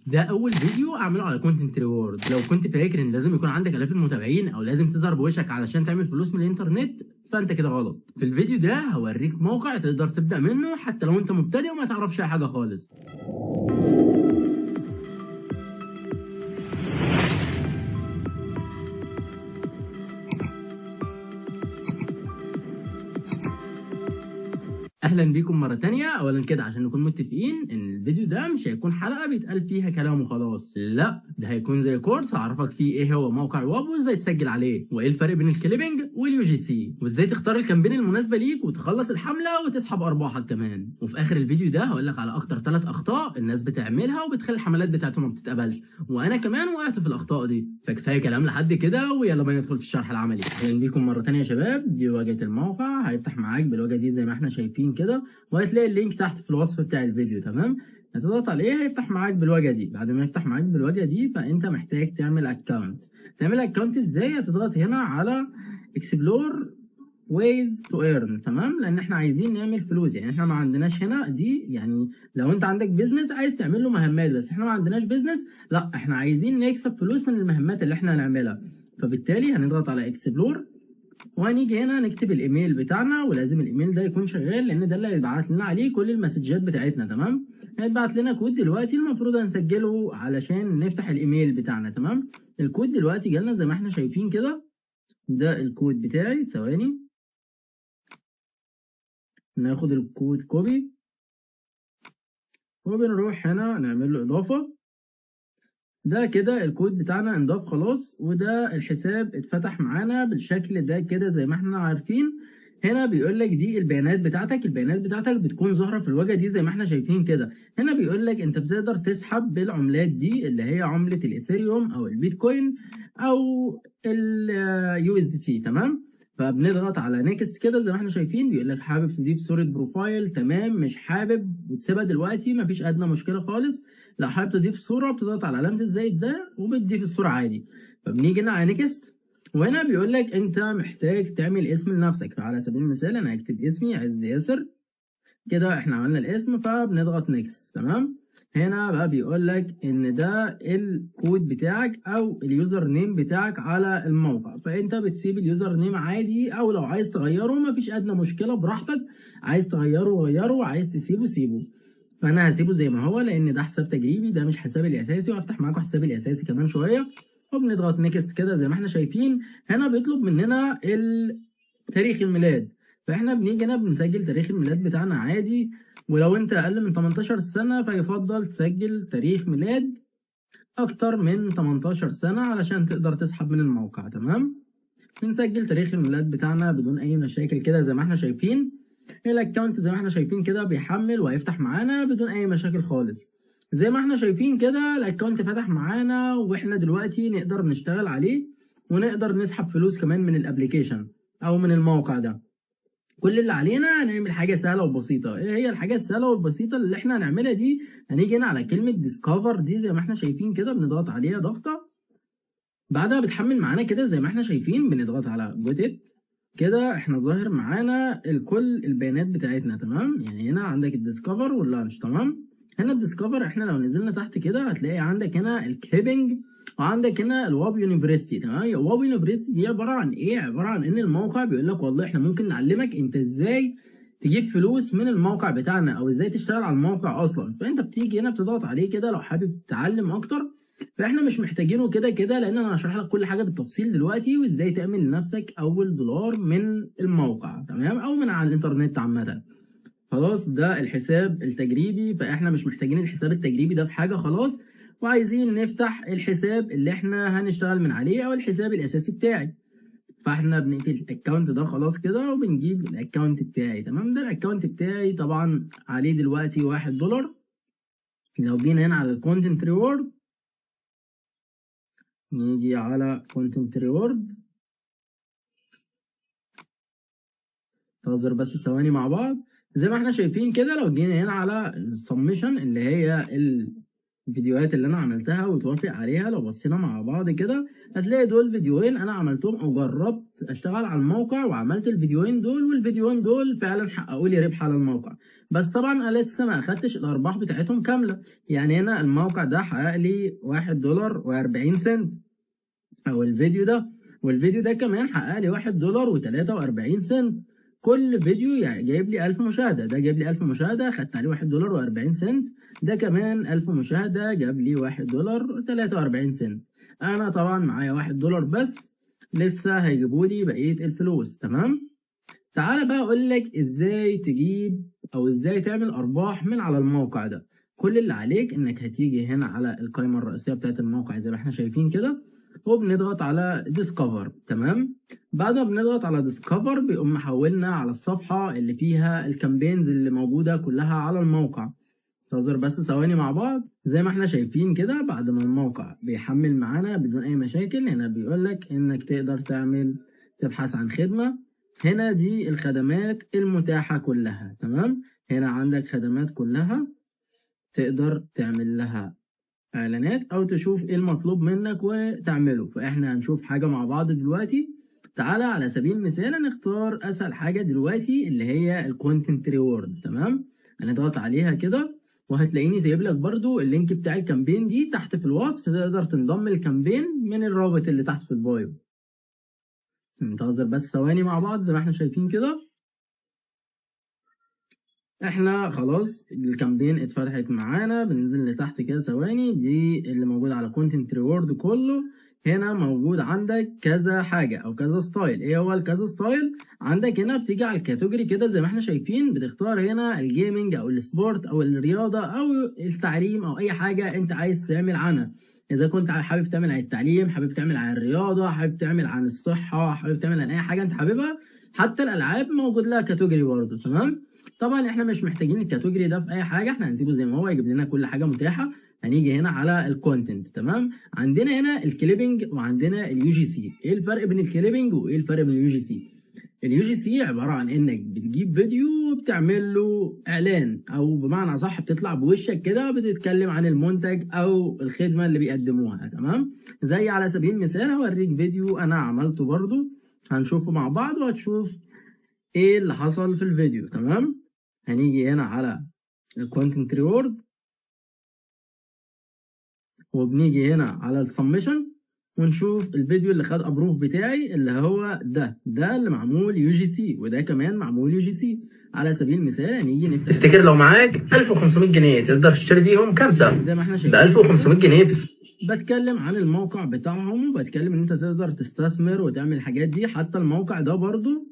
ده اول فيديو اعمله على كونتنت ريورد. لو كنت فاكر ان لازم يكون عندك الاف المتابعين او لازم تظهر بوشك علشان تعمل فلوس من الانترنت، فانت كده غلط. في الفيديو ده هوريك موقع تقدر تبدا منه حتى لو انت مبتدئ وما تعرفش اي حاجه خالص. اهلا بيكم مره تانية. اولا كده عشان نكون متفقين ان الفيديو ده مش هيكون حلقه بيتقال فيها كلام وخلاص، لا ده هيكون زي كورس هعرفك فيه ايه هو موقع واب وازاي تسجل عليه، وايه الفرق بين الكليبنج واليو جي سي، وازاي تختار الكامبين المناسبه ليك وتخلص الحمله وتسحب ارباحك كمان. وفي اخر الفيديو ده هقول لك على اكتر 3 اخطاء الناس بتعملها وبتخلي الحملات بتاعتهم ما بتتقبلش، وانا كمان وقعت في الاخطاء دي. فكفايه كلام لحد كده ويلا بينا ندخل في الشرح العملي. اهلا بيكم مره تانية يا شباب. دي واجهه الموقع، هيفتح معاك بالواجهه دي زي ما احنا شايفين كده، وهتلاقي اللينك تحت في الوصف بتاع الفيديو. تمام، هتضغط عليه هيفتح معاك بالواجهه دي. بعد ما يفتح معاك بالواجهه دي فانت محتاج تعمل اكونت. تعمل اكونت ازاي؟ هتضغط هنا على اكسبلور ways to earn. تمام، لان احنا عايزين نعمل فلوس، يعني احنا ما عندناش هنا دي. يعني لو انت عندك بيزنس عايز تعمل له مهمات، بس احنا ما عندناش بيزنس، لا احنا عايزين نكسب فلوس من المهمات اللي احنا هنعملها. فبالتالي هنضغط على اكسبلور وهنيجي هنا نكتب الايميل بتاعنا، ولازم الايميل ده يكون شغال لان ده اللي هيبعت لنا عليه كل المسجات بتاعتنا. تمام، هيتبعت لنا كود دلوقتي المفروض هنسجله علشان نفتح الايميل بتاعنا. تمام، الكود دلوقتي جالنا زي ما احنا شايفين كده، ده الكود بتاعي. ثواني ناخد الكود كوبي وبنروح هنا نعمل له اضافه. ده كده الكود بتاعنا انضاف خلاص، وده الحساب اتفتح معانا بالشكل ده كده زي ما احنا عارفين. هنا بيقول لك دي البيانات بتاعتك. البيانات بتاعتك بتكون ظاهره في الواجهه دي زي ما احنا شايفين كده. هنا بيقول لك انت بتقدر تسحب بالعملات دي اللي هي عمله الايثيريوم او البيتكوين او اليو اس دي تي. تمام، فبنضغط على نيكست كده زي ما احنا شايفين. بيقول لك حابب تضيف صوره بروفايل؟ تمام، مش حابب وتسيبها دلوقتي مفيش ادنى مشكله خالص. لو حابب تضيف صوره بتضغط على علامه الزائد ده وبتضيف الصوره عادي. فبنيجي هنا على نيكست، وهنا بيقول لك انت محتاج تعمل اسم لنفسك. فعلى سبيل المثال انا هكتب اسمي عز ياسر. كده احنا عملنا الاسم فبنضغط نيكست. تمام، هنا بقى بيقول لك ان ده الكود بتاعك او اليوزر نيم بتاعك على الموقع، فانت بتسيب اليوزر نيم عادي، او لو عايز تغيره مفيش ادنى مشكله براحتك. عايز تغيره غيره، عايز تسيبه سيبه. فانا هسيبه زي ما هو لان ده حساب تجريبي، ده مش حسابي الاساسي، وهفتح معاكم حسابي الاساسي كمان شويه. وبنضغط نيكست كده زي ما احنا شايفين. هنا بيطلب مننا تاريخ الميلاد، فاحنا بنيجي هنا بنسجل تاريخ الميلاد بتاعنا عادي. ولو انت اقل من 18 سنه فيفضل تسجل تاريخ ميلاد اكتر من 18 سنه علشان تقدر تسحب من الموقع. تمام، بنسجل تاريخ الميلاد بتاعنا بدون اي مشاكل كده زي ما احنا شايفين. الاكونت زي ما احنا شايفين كده بيحمل وهيفتح معانا بدون اي مشاكل خالص. زي ما احنا شايفين كده الاكونت فتح معانا، واحنا دلوقتي نقدر نشتغل عليه ونقدر نسحب فلوس كمان من الابليكيشن او من الموقع ده. كل اللي علينا هنعمل حاجه سهله وبسيطه. ايه هي الحاجه السهله والبسيطه اللي احنا هنعملها دي؟ هنيجي هنا على كلمه ديسكفر دي زي ما احنا شايفين كده، بنضغط عليها ضغطه. بعدها بتحمل معانا كده زي ما احنا شايفين، بنضغط على جوت كده احنا ظاهر معانا كل البيانات بتاعتنا. تمام، يعني هنا عندك الديسكفر واللانش. تمام، هنا الديسكفر احنا لو نزلنا تحت كده هتلاقي عندك هنا الكليبنج وعندك هنا الواب يونيفرستي. تمام، الواب يونيفرستي دي عباره عن ايه؟ عباره عن ان الموقع بيقول لك والله احنا ممكن نعلمك انت ازاي تجيب فلوس من الموقع بتاعنا او ازاي تشتغل على الموقع اصلا. فانت بتيجي هنا بتضغط عليه كده لو حابب تتعلم اكتر. فاحنا مش محتاجينه كده كده لان انا هشرح لك كل حاجه بالتفصيل دلوقتي، وازاي تعمل لنفسك اول دولار من الموقع. تمام، او من على الانترنت عامه. خلاص ده الحساب التجريبي، فاحنا مش محتاجين الحساب التجريبي ده في حاجه خلاص، وعايزين نفتح الحساب اللي احنا هنشتغل من عليه او الحساب الاساسي بتاعي. فاحنا بنقفل الاكونت ده خلاص كده وبنجيب الاكونت بتاعي. تمام، ده الاكونت بتاعي طبعا عليه دلوقتي $1. لو جينا هنا على الكونتنت ريورد، نيجي على كونتنت ريورد، انتظر بس ثواني مع بعض. زي ما احنا شايفين كده لو جينا هنا على السمشن اللي هي الفيديوهات اللي انا عملتها وتوافق عليها، لو بصينا مع بعض كده هتلاقي دول فيديوهين انا عملتهم او جربت اشتغل على الموقع وعملت الفيديوهين دول، والفيديوهين دول فعلا حققوا لي ربح على الموقع. بس طبعا انا لسه ما اخدتش الارباح بتاعتهم كامله. يعني هنا الموقع ده حقق لي $1.40 او الفيديو ده، والفيديو ده كمان حقق لي $1.43. كل فيديو يعني جايب لي 1000 مشاهدة، ده جايب لي 1000 مشاهدة خدت عليه $1.40، ده كمان 1000 مشاهدة جاب لي $1.43. أنا طبعا معايا $1 بس، لسه هيجيبوا لي بقية الفلوس. تمام، تعالى بقى أقول لك إزاي تجيب أو إزاي تعمل أرباح من على الموقع ده. كل اللي عليك إنك هتيجي هنا على القائمة الرئيسية بتاعت الموقع زي ما إحنا شايفين كده، وبنضغط على ديسكفر. تمام، بعد ما بنضغط على ديسكفر بيقوم محولنا على الصفحة اللي فيها الكامبينز اللي موجودة كلها على الموقع. انتظر بس ثواني مع بعض. زي ما احنا شايفين كده بعد ما الموقع بيحمل معانا بدون اي مشاكل، هنا بيقولك انك تقدر تبحث عن خدمة. هنا دي الخدمات المتاحة كلها. تمام، هنا عندك خدمات كلها تقدر تعمل لها اعلانات او تشوف ايه المطلوب منك وتعمله. فاحنا هنشوف حاجة مع بعض دلوقتي. تعالى على سبيل المثال نختار اسهل حاجة دلوقتي اللي هي الكونتنت ريورد. تمام، هنضغط عليها كده وهتلاقيني سايب لك برضو اللينك بتاع الكامبين دي تحت في الوصف، تقدر تنضم للكامبين من الرابط اللي تحت في البايو. ننتظر بس ثواني مع بعض. زي ما احنا شايفين كده احنا خلاص الكامبين اتفتحت معانا. بننزل لتحت كده ثواني، دي اللي موجود على كونتنت ريورد كله. هنا موجود عندك كذا حاجة او كذا ستايل. ايه هو الكذا ستايل؟ عندك هنا بتيجي على الكاتيجوري كده زي ما احنا شايفين، بتختار هنا الجيمنج او السبورت او الرياضة او التعليم او اي حاجة انت عايز تعمل عنها. اذا كنت حابب تعمل عن التعليم، حابب تعمل عن الرياضة، حابب تعمل عن الصحة، حابب تعمل عن اي حاجة انت حاببها. حتى الالعاب موجود لها كاتيجوري برضه. تمام، طبعا احنا مش محتاجين الكاتيجوري ده في اي حاجه، احنا هنسيبه زي ما هو يجيب لنا كل حاجه متاحه. هنيجي هنا على الكونتنت. تمام، عندنا هنا الكليبنج وعندنا اليو جي سي. ايه الفرق بين الكليبنج وايه الفرق بين اليو جي سي؟ اليو جي سي عباره عن انك بتجيب فيديو وبتعمل له اعلان، او بمعنى صح بتطلع بوشك كده بتتكلم عن المنتج او الخدمه اللي بيقدموها. تمام، زي على سبيل المثال هوريك فيديو انا عملته برضو، هنشوفه مع بعض وهتشوف ايه اللي حصل في الفيديو. تمام، هنيجي هنا على الكونتنت ريورد وبنيجي هنا على السبمشن ونشوف الفيديو اللي خد ابروف بتاعي اللي هو ده اللي معمول يو جي سي، وده كمان معمول يو جي سي. على سبيل المثال هنيجي نفتح. تفتكر لو معاك 1500 جنيه تقدر تشتري بيهم كام ساعة؟ زي ما احنا ب شايفين 1500 جنيه في بتكلم عن الموقع بتاعهم، وبتكلم ان انت تقدر تستثمر وتعمل الحاجات دي. حتى الموقع ده برضو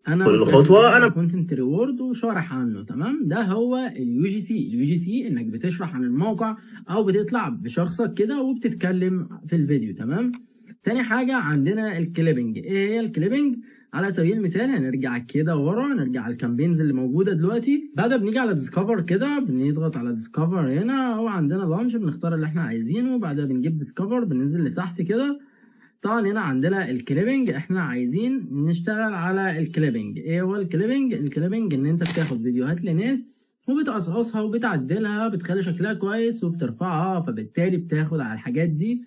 انا كل خطوة انا كونتنت ريورد وشارح عنه. تمام، ده هو اليو جي سي. اليو جي سي انك بتشرح عن الموقع او بتطلع بشخصك كده وبتتكلم في الفيديو. تمام، تاني حاجة عندنا الكليبنج. ايه هي الكليبنج؟ على سبيل المثال هنرجع كده ورا، نرجع على الكامبينز اللي موجودة دلوقتي. بعد بنيجي على ديسكفر كده بنضغط على ديسكفر هنا، او عندنا لانش بنختار اللي احنا عايزينه، وبعدها بنجيب ديسكفر بننزل لتحت كده. طبعا هنا عندنا الكليبنج، احنا عايزين نشتغل على الكليبنج. ايه هو الكليبنج؟ الكليبنج ان انت بتاخد فيديوهات لناس وبتقصقصها وبتعدلها، بتخلي شكلها كويس وبترفعها، فبالتالي بتاخد على الحاجات دي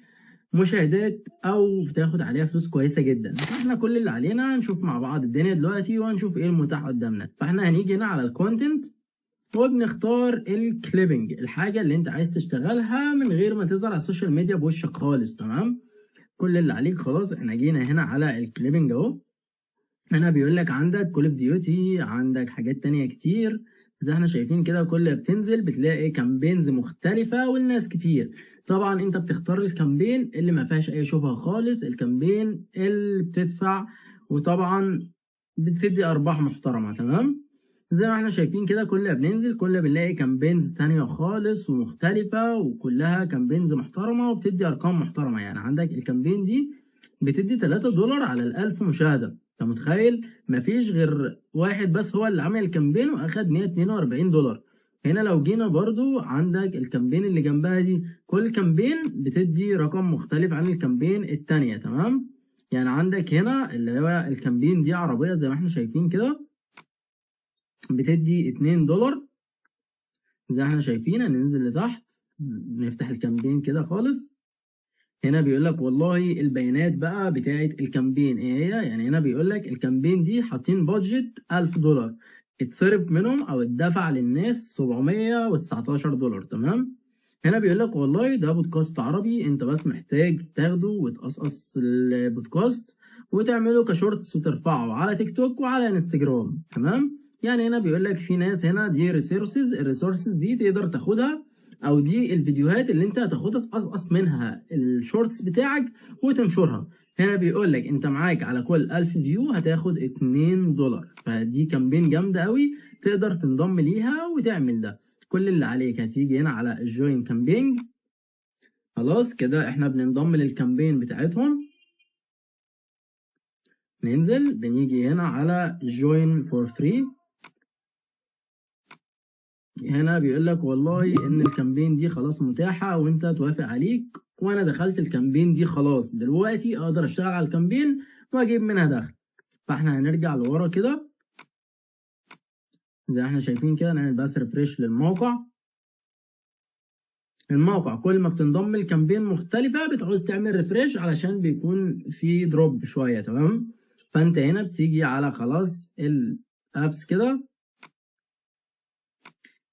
مشاهدات او بتاخد عليها فلوس كويسه جدا. فاحنا كل اللي علينا هنشوف مع بعض الدنيا دلوقتي وهنشوف ايه المتاح قدامنا. فاحنا هنيجي هنا على الكونتنت وبنختار الكليبنج، الحاجه اللي انت عايز تشتغلها من غير ما تظهر على السوشيال ميديا بوشك خالص. تمام، كل اللي عليك خلاص. احنا جينا هنا على الكليبنج اهو. هنا بيقول لك عندك كول اوف ديوتي، عندك حاجات تانية كتير زي احنا شايفين كده. كل ما بتنزل بتلاقي كامبينز مختلفة والناس كتير. طبعا انت بتختار الكامبين اللي ما فيهاش اي شبهة خالص، الكامبين اللي بتدفع وطبعا بتدي ارباح محترمة. تمام، زي ما احنا شايفين كده كل ما بننزل كل ما بنلاقي كامبينز تانية خالص ومختلفة، وكلها كامبينز محترمة وبتدي ارقام محترمة. يعني عندك الكامبين دي بتدي $3 على ال1000 مشاهدة. انت متخيل؟ مفيش غير واحد بس هو اللي عمل الكامبين واخد $142. هنا لو جينا برضو عندك الكامبين اللي جنبها دي، كل كامبين بتدي رقم مختلف عن الكامبين التانية. تمام، يعني عندك هنا اللي هو الكامبين دي عربية زي ما احنا شايفين كده بتدي $2 زي ما احنا شايفين. هننزل لتحت نفتح الكامبين كده خالص. هنا بيقول لك والله البيانات بقى بتاعه الكامبين ايه هي. يعني هنا بيقول لك الكامبين دي حاطين بادجت $1000 اتصرف منهم او اتدفع للناس $719. تمام. هنا بيقول لك والله ده بودكاست عربي، انت بس محتاج تاخده وتقصقص البودكاست وتعمله كشورتس وترفعه على تيك توك وعلى انستجرام. تمام. يعني هنا بيقول لك في ناس هنا دي الريسورسز دي تقدر تاخدها، او دي الفيديوهات اللي انت هتاخدها تقصقص منها الشورتس بتاعك وتنشرها. هنا بيقول لك انت معاك على كل 1000 فيو هتاخد $2. فدي كامبين جامده قوي، تقدر تنضم ليها وتعمل ده. كل اللي عليك هتيجي هنا على الجوين كامبين. خلاص كده احنا بننضم للكامبين بتاعتهم. ننزل بنيجي هنا على جوين فور فري. هنا بيقول لك والله ان الكامبين دي خلاص متاحة وانت توافق عليك، وانا دخلت الكامبين دي خلاص، دلوقتي اقدر اشتغل على الكامبين واجيب منها دخل. فاحنا هنرجع لورا كده زي احنا شايفين كده، نعمل بس ريفريش للموقع. الموقع كل ما بتنضم الكامبين مختلفة بتعوز تعمل ريفريش علشان بيكون في دروب شوية. تمام. فانت هنا بتيجي على خلاص الابس كده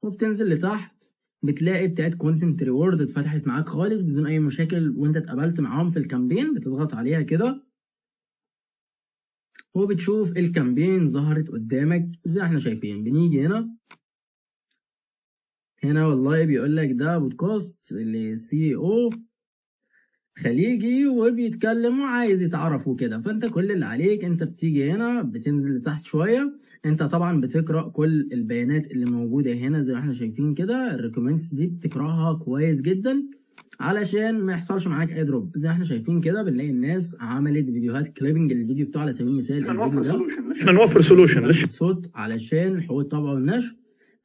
وبتنزل لتحت، بتلاقي بتاعت كونتنت ريورد اتفتحت معاك خالص بدون اي مشاكل وانت اتقبلت معاهم في الكامبين. بتضغط عليها كده وبتشوف الكامبين ظهرت قدامك زي احنا شايفين. بنيجي هنا والله بيقول لك ده بودكاست لسي او خليجي وبيتكلم وعايز يتعرف وكده. فانت كل اللي عليك انت بتيجي هنا بتنزل لتحت شويه، انت طبعا بتقرا كل البيانات اللي موجوده هنا زي ما احنا شايفين كده. الريكومندز دي بتقراها كويس جدا علشان ما يحصلش معاك اي دروب. زي ما احنا شايفين كده بنلاقي الناس عملت فيديوهات كليبنج للفيديو بتاعه. على سبيل المثال الفيديو ده احنا نوفر سولوشن صوت علشان حقوق الطبع والنشر.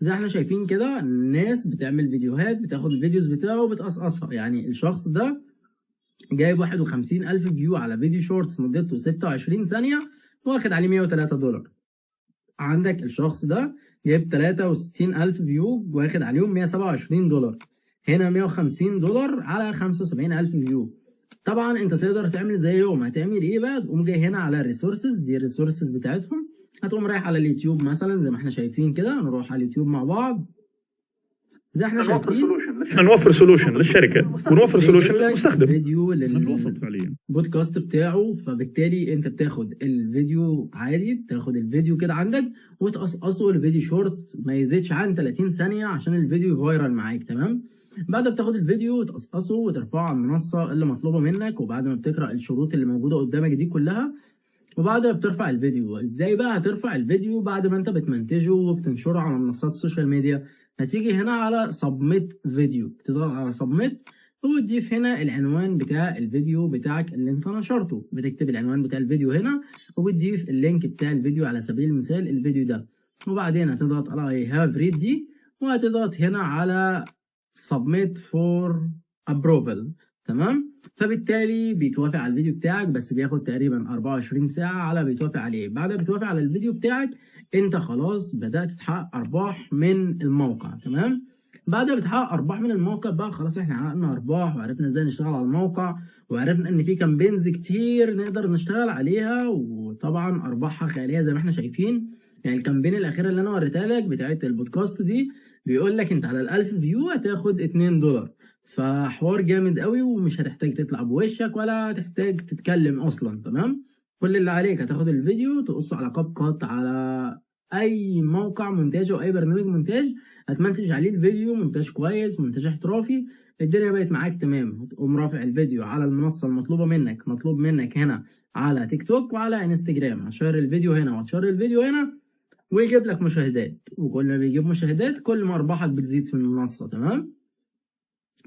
زي احنا شايفين كده الناس بتعمل فيديوهات، بتاخد الفيديوز بتاعه وبتقصقصها. يعني الشخص ده جايب 51,000 فيو على فيديو شورتس مدته 26 ثانية واخد عليه $103. عندك الشخص ده جايب 63,000 فيو واخد عليهم $127. هنا $150 على 75,000 فيو. طبعا انت تقدر تعمل زيهم. هتعمل ايه بقى؟ تقوم جاي هنا على الريسورسز، دي الريسورسز بتاعتهم. هتقوم رايح على اليوتيوب مثلا زي ما احنا شايفين كده. نروح على اليوتيوب مع بعض زي احنا شايفين. احنا نوفر سولوشن للشركه ونوفر سولوشن للمستخدم. فيديو الوسط فعليا بودكاست بتاعه، فبالتالي انت بتاخد الفيديو عادي، بتاخد الفيديو كده عندك وتقصقصه الفيديو شورت ما يزيدش عن 30 ثانية عشان الفيديو فايرال معاك. تمام. بعد ما بتاخد الفيديو وتقصقصه وترفعه على المنصة اللي مطلوبة منك، وبعد ما بتقرأ الشروط اللي موجودة قدامك دي كلها، وبعد ما بترفع الفيديو. ازاي بقى هترفع الفيديو بعد ما انت بتمنتجه وبتنشره على منصات السوشيال ميديا؟ هتيجي هنا على سبميت فيديو، بتضغط على سبميت وتضيف هنا العنوان بتاع الفيديو بتاعك اللي انت نشرته. بتكتب العنوان بتاع الفيديو هنا وبتضيف اللينك بتاع الفيديو على سبيل المثال الفيديو ده. وبعدين هتضغط على هاف ريد دي وهتضغط هنا على سبميت فور ابروفل. تمام. فبالتالي بيتوافق على الفيديو بتاعك، بس بياخد تقريبا 24 ساعة على بيتوافق عليه. بعد ما بيتوافق على الفيديو بتاعك انت خلاص بدأت تحقق ارباح من الموقع. تمام. بعد ما بتحقق ارباح من الموقع بقى خلاص احنا حققنا ارباح وعرفنا ازاي نشتغل على الموقع، وعرفنا ان في كامبينز كتير نقدر نشتغل عليها، وطبعا ارباحها خيالية زي ما احنا شايفين. يعني الكامبين الاخيرة اللي انا وريتها لك بتاعت البودكاست دي بيقول لك انت على ال1000 فيو هتاخد $2. فحوار جامد قوي ومش هتحتاج تطلع بوشك ولا تحتاج تتكلم اصلا. تمام. كل اللي عليك هتاخد الفيديو تقصه على كاب كات على اي موقع مونتاج او اي برنامج مونتاج، هتمنتج عليه الفيديو مونتاج كويس، مونتاج احترافي. الدنيا بقت معاك تمام. هتقوم رافع الفيديو على المنصه المطلوبه منك. مطلوب منك هنا على تيك توك وعلى انستجرام هتشير الفيديو هنا وهتشير الفيديو هنا ويجيب لك مشاهدات. وكل ما بيجيب مشاهدات كل ما ارباحك بتزيد في المنصه. تمام.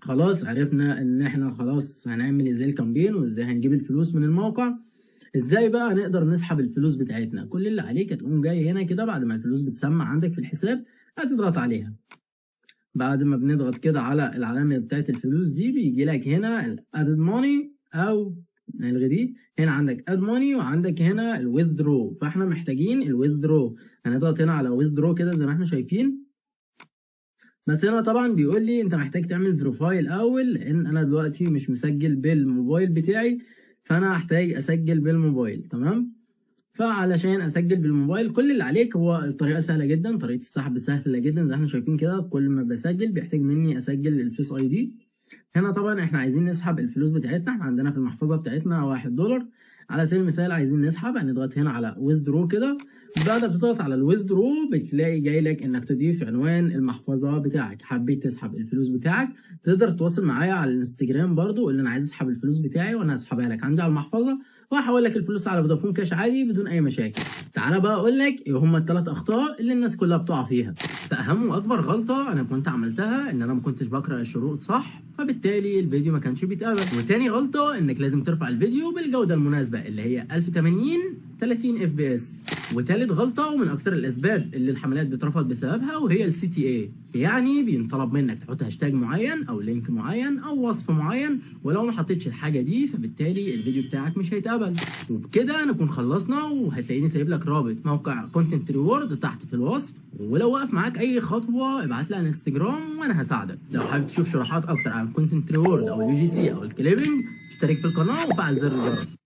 خلاص عرفنا ان احنا خلاص هنعمل ازاي الكامبين وازاي هنجيب الفلوس من الموقع. ازاي بقى نقدر نسحب الفلوس بتاعتنا؟ كل اللي عليك هتقوم جاي هنا كده بعد ما الفلوس بتسمع عندك في الحساب هتضغط عليها. بعد ما بنضغط كده على العلامة بتاعت الفلوس دي بيجي لك هنا الادد ماني او نلغي دي. هنا عندك اد ماني وعندك هنا الويزدرو. فاحنا محتاجين الويزدرو. هنضغط هنا على ويزدرو كده زي ما احنا شايفين. بس هنا طبعا بيقول لي انت محتاج تعمل فيريفاي الاول، لان انا دلوقتي مش مسجل بالموبايل بتاعي، فانا هحتاج اسجل بالموبايل. تمام. فعلشان اسجل بالموبايل كل اللي عليك هو الطريقه سهله جدا، طريقه السحب سهله جدا زي ما احنا شايفين كده. كل ما بسجل بيحتاج مني اسجل الفيس اي دي. هنا طبعا احنا عايزين نسحب الفلوس بتاعتنا، احنا عندنا في المحفظه بتاعتنا $1. على سبيل المثال عايزين نسحب، هنضغط هنا على ويزدرو كده. بعد ما بتضغط على الويزدرو بتلاقي جاي لك انك تضيف عنوان المحفظه بتاعك. حبيت تسحب الفلوس بتاعك تقدر تتواصل معايا على الانستجرام برضو، قول لي انا عايز اسحب الفلوس بتاعي وانا هسحبها لك عندي على المحفظه، وهحول لك الفلوس على فودافون كاش عادي بدون اي مشاكل. تعالى بقى اقول لك ايه هم ال3 اخطاء اللي الناس كلها بتقع فيها. فاهم واكبر غلطه انا كنت عملتها ان انا ما كنتش بقرا الشروط صح، فبالتالي الفيديو ما كانش بيتقبل. وتاني غلطه انك لازم ترفع الفيديو بالجوده المناسبه اللي هي 1080 30 FPS. وتالت غلطه ومن اكثر الاسباب اللي الحملات بترفض بسببها وهي السي تي اي، يعني بينطلب منك تحط هاشتاج معين او لينك معين او وصف معين، ولو ما حطيتش الحاجه دي فبالتالي الفيديو بتاعك مش هيتقبل. وبكده نكون خلصنا، وهتلاقيني سايب لك رابط موقع كونتنت ريورد تحت في الوصف، ولو واقف معاك اي خطوه ابعت لي على الانستجرام وانا هساعدك. لو حابب تشوف شروحات اكتر عن كونتنت ريورد او اليو جي سي او الكليبنج اشترك في القناه وفعل زر الجرس.